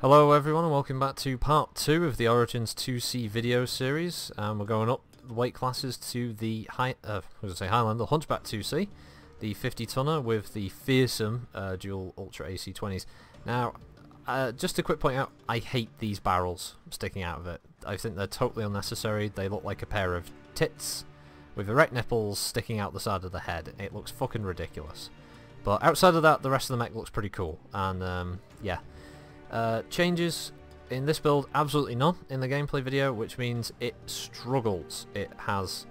Hello everyone and welcome back to part 2 of the Origins 2C video series. We're going up the weight classes to the Highlander Hunchback 2C, the 50 tonner with the fearsome dual Ultra AC20s. Now, just a quick point out, I hate these barrels sticking out of it. I think they're totally unnecessary. They look like a pair of tits with erect nipples sticking out the side of the head. It looks fucking ridiculous. But outside of that, the rest of the mech looks pretty cool, and yeah. Changes in this build, absolutely none in the gameplay video, which means it struggles. It has,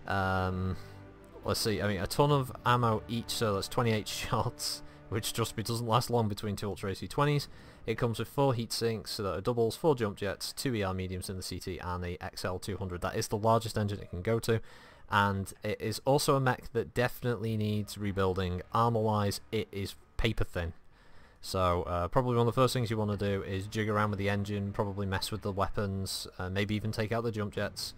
let's see, I mean, a ton of ammo each, so that's 28 shots, which trust me doesn't last long between two Ultra AC20s. It comes with 4 heat sinks, so that are doubles, 4 jump jets, 2 ER mediums in the CT, and the XL200. That is the largest engine it can go to, and it is also a mech that definitely needs rebuilding. Armor-wise, it is paper thin. So probably one of the first things you want to do is jig around with the engine, probably mess with the weapons, maybe even take out the jump jets.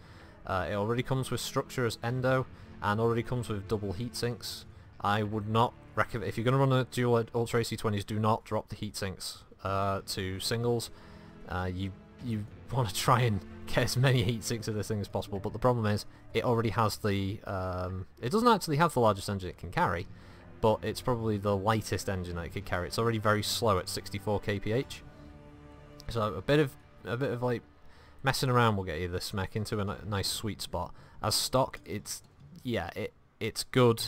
It already comes with structure as endo, and already comes with double heat sinks. I would not recommend, if you're going to run a dual Ultra AC20s, do not drop the heat sinks to singles. You want to try and get as many heat sinks of this thing as possible, but the problem is it already has the, it doesn't actually have the largest engine it can carry, but it's probably the lightest engine that it could carry. It's already very slow at 64 kph. So a bit of like messing around will get you this mech into a nice sweet spot. As stock, it's good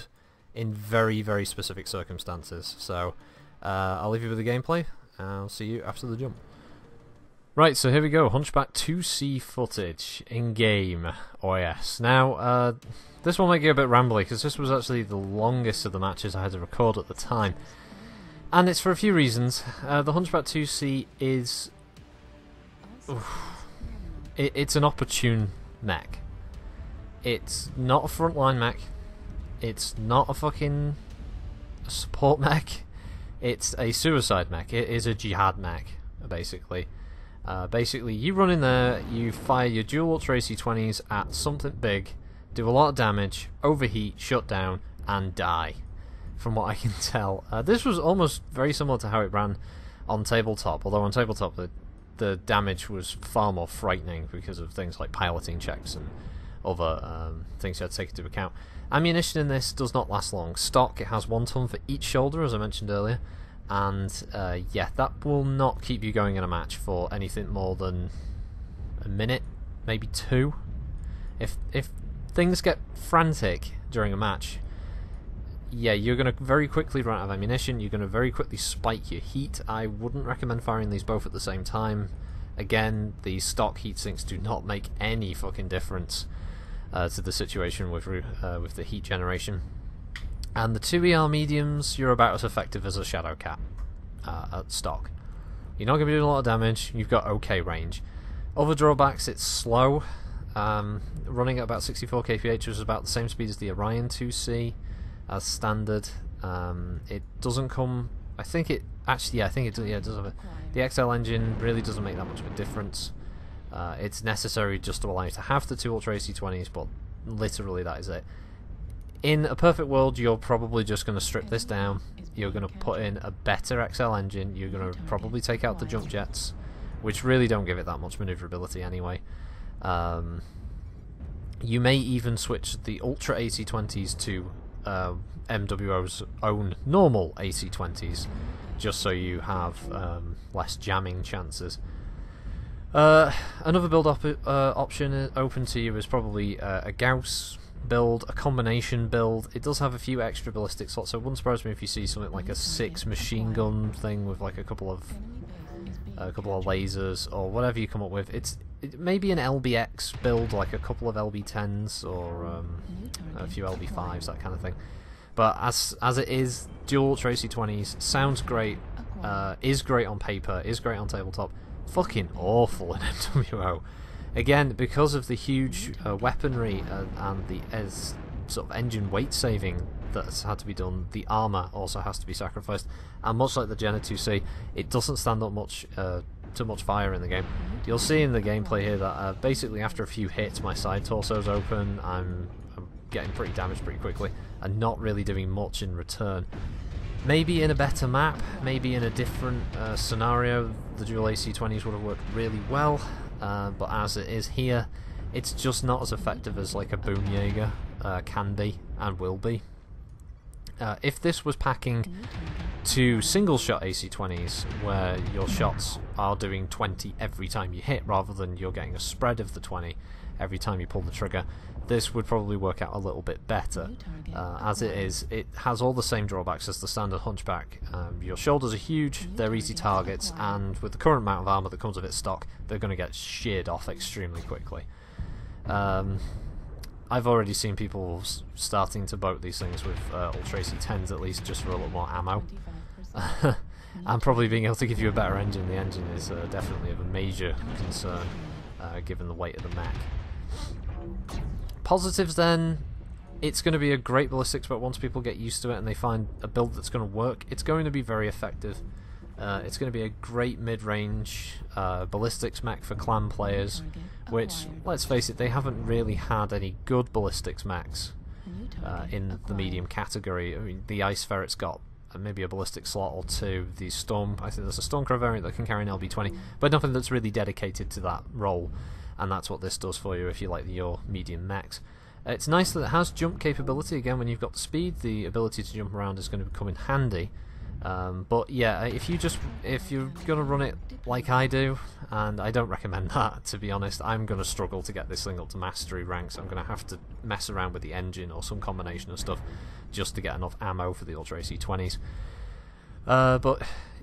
in very specific circumstances. So I'll leave you with the gameplay. I'll see you after the jump. Right, so here we go. Hunchback 2C footage in game. Oh yes. Now this one might get a bit rambly because this was actually the longest of the matches I had to record at the time, and it's for a few reasons. The Hunchback 2C is it's an opportune mech. It's not a frontline mech. It's not a fucking support mech. It's a suicide mech. It is a jihad mech, basically. Basically, you run in there, you fire your dual Ultra AC20s at something big, do a lot of damage, overheat, shut down, and die, from what I can tell. This was almost very similar to how it ran on tabletop, although on tabletop the damage was far more frightening because of things like piloting checks and other things you had to take into account. Ammunition in this does not last long. Stock, it has 1 ton for each shoulder, as I mentioned earlier. And yeah, that will not keep you going in a match for anything more than a minute, maybe 2. If things get frantic during a match, yeah, you're going to very quickly run out of ammunition. You're going to very quickly spike your heat. I wouldn't recommend firing these both at the same time. Again, the stock heat sinks do not make any fucking difference to the situation with the heat generation. And the 2 ER mediums, you're about as effective as a Shadow Cat at stock. You're not going to be doing a lot of damage, you've got okay range. Other drawbacks, it's slow. Running at about 64 kph was about the same speed as the Orion 2C as standard. It doesn't come, I think it does have the XL engine really doesn't make that much of a difference. It's necessary just to allow you to have the 2 Ultra AC20s, but literally that is it. In a perfect world, you're probably just going to strip this down, you're going to put in a better XL engine, you're going to probably take out the jump jets, which really don't give it that much maneuverability anyway. You may even switch the Ultra AC20s to MWO's own normal AC20s, just so you have less jamming chances. Another build option open to you is probably a Gauss Build, a combination build. It does have a few extra ballistic slots, so it wouldn't surprise me if you see something like a 6 machine gun thing with like a couple of lasers or whatever you come up with. It may be an LBX build, like a couple of LB10s or a few LB5s, that kind of thing. But as it is, dual Ultra AC20s sounds great, is great on paper, is great on tabletop. Fucking awful in MWO. Again, because of the huge weaponry and the sort of engine weight saving that's had to be done, the armour also has to be sacrificed. And much like the Jenna 2C, it doesn't stand up much to much fire in the game. You'll see in the gameplay here that basically after a few hits, my side torso's open. I'm getting pretty damaged pretty quickly, and not really doing much in return. Maybe in a better map, maybe in a different scenario, the dual AC-20s would have worked really well, but as it is here, it's just not as effective as like a Boomjäger can be and will be. If this was packing 2 single-shot AC-20s, where your shots are doing 20 every time you hit, rather than you're getting a spread of the 20 every time you pull the trigger, this would probably work out a little bit better. As it is, it has all the same drawbacks as the standard Hunchback. Your shoulders are huge, they're easy targets, and with the current amount of armour that comes with its stock, they're going to get sheared off extremely quickly. I've already seen people starting to boat these things with Ultra AC-10s at least, just for a little more ammo. And probably being able to give you a better engine. The engine is definitely of a major concern, given the weight of the mech. Positives then, it's going to be a great ballistics, but once people get used to it and they find a build that's going to work, it's going to be very effective. It's going to be a great mid-range ballistics mech for clan players, which, let's face it, they haven't really had any good ballistics mechs in the medium category. I mean, the Ice Ferret's got maybe a ballistic slot or two. The Storm, I think there's a Stormcrow variant that can carry an LB-20, but nothing that's really dedicated to that role, and that's what this does for you if you like your medium mechs. It's nice that it has jump capability. Again, when you've got the speed, the ability to jump around is going to come in handy. But yeah, if you're gonna run it like I do, and I don't recommend that, to be honest, I'm gonna struggle to get this thing up to mastery ranks. I'm gonna have to mess around with the engine or some combination of stuff just to get enough ammo for the Ultra AC-20s. But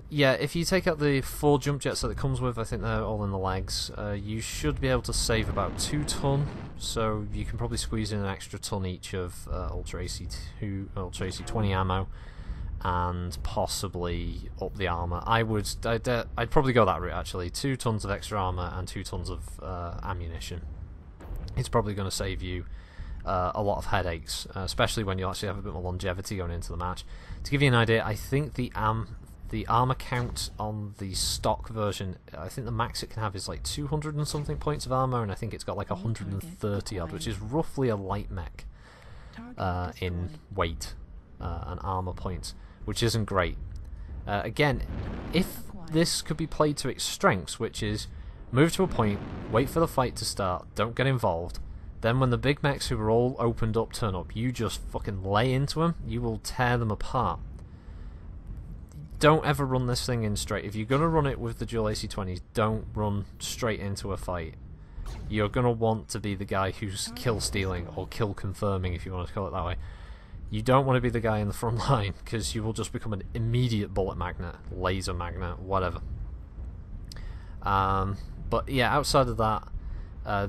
yeah, if you take out the 4 jump jets that it comes with, I think they're all in the legs, you should be able to save about 2 ton, so you can probably squeeze in an extra ton each of Ultra AC-20 ammo, and possibly up the armour. I'd probably go that route actually. 2 tons of extra armour and 2 tons of ammunition. It's probably going to save you a lot of headaches, especially when you actually have a bit more longevity going into the match. To give you an idea, I think the armour count on the stock version, I think the max it can have is like 200 and something points of armour, and I think it's got like 130 odd, which is roughly a light mech in weight and armour points, which isn't great. Again, if this could be played to its strengths, which is move to a point, wait for the fight to start, don't get involved, then when the big mechs who are all opened up turn up, you just fucking lay into them, you will tear them apart. Don't ever run this thing in straight. If you're going to run it with the dual AC-20s, don't run straight into a fight. You're going to want to be the guy who's kill stealing, or kill confirming if you want to call it that way. You don't want to be the guy in the front line, because you will just become an immediate bullet magnet, laser magnet, whatever. But yeah, outside of that,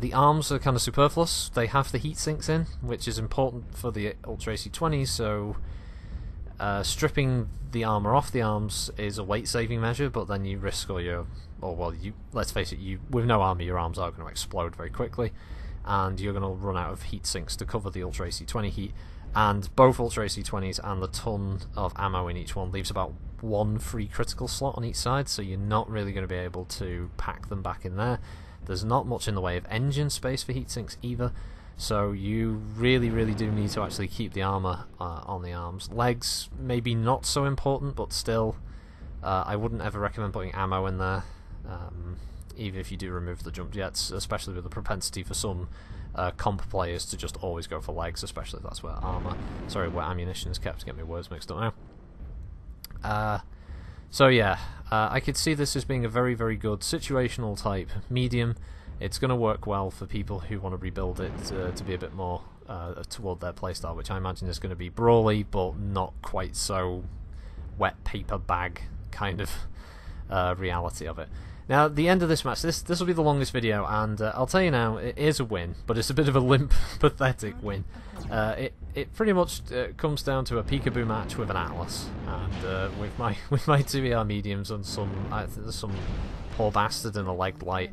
the arms are kind of superfluous. They have the heat sinks in, which is important for the Ultra AC-20s, so stripping the armour off the arms is a weight saving measure, but then you risk all your... let's face it, with no armour your arms are going to explode very quickly, and you're going to run out of heat sinks to cover the Ultra AC-20 heat. And both Ultra AC-20s and the ton of ammo in each one leaves about 1 free critical slot on each side, so you're not really going to be able to pack them back in there. There's not much in the way of engine space for heatsinks either, so you really, really do need to actually keep the armour on the arms. Legs, maybe not so important, but still, I wouldn't ever recommend putting ammo in there, even if you do remove the jump jets, especially with the propensity for some comp players to just always go for legs, especially if that's where where ammunition is kept. Get my words mixed up now. So yeah, I could see this as being a very, very good situational type medium. It's going to work well for people who want to rebuild it to be a bit more toward their playstyle, which I imagine is going to be brawly, but not quite so wet paper bag kind of reality of it. Now, the end of this match, this will be the longest video, and I'll tell you now, it is a win, but it's a bit of a limp, pathetic win. It pretty much comes down to a peekaboo match with an Atlas, and with my 2ER mediums and some poor bastard in a leg blight,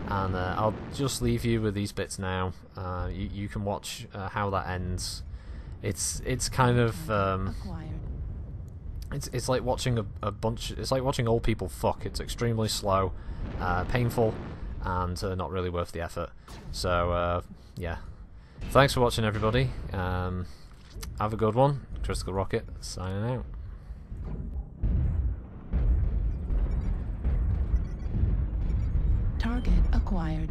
and I'll just leave you with these bits now. You can watch how that ends. It's kind of It's like watching it's like watching old people fuck. It's extremely slow, painful, and not really worth the effort. So yeah, thanks for watching, everybody. Have a good one. Critical Rocket signing out. Target acquired.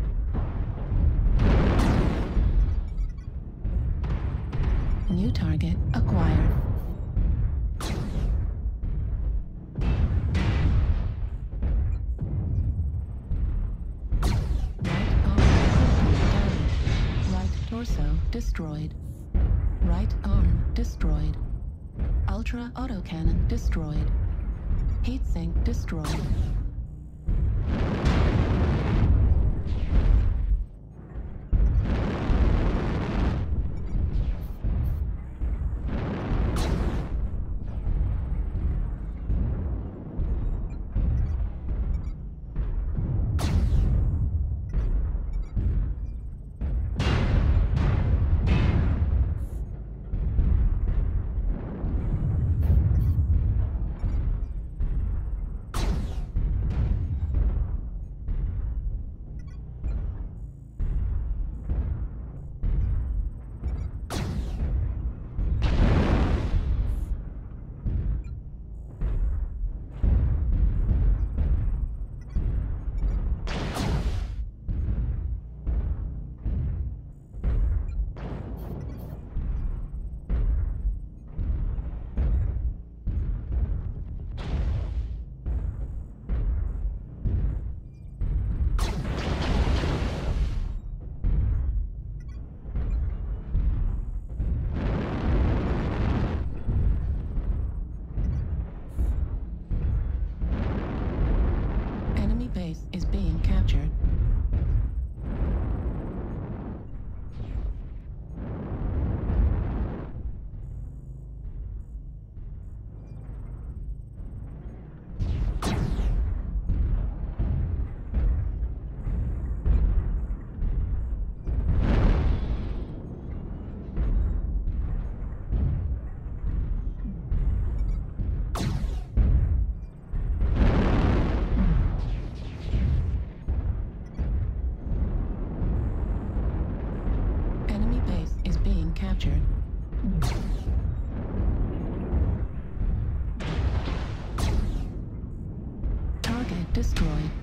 New target acquired. Right arm damaged. Right torso destroyed. Right arm destroyed. Ultra autocannon destroyed. Heatsink destroyed. Base is being captured. Captured. Target destroyed.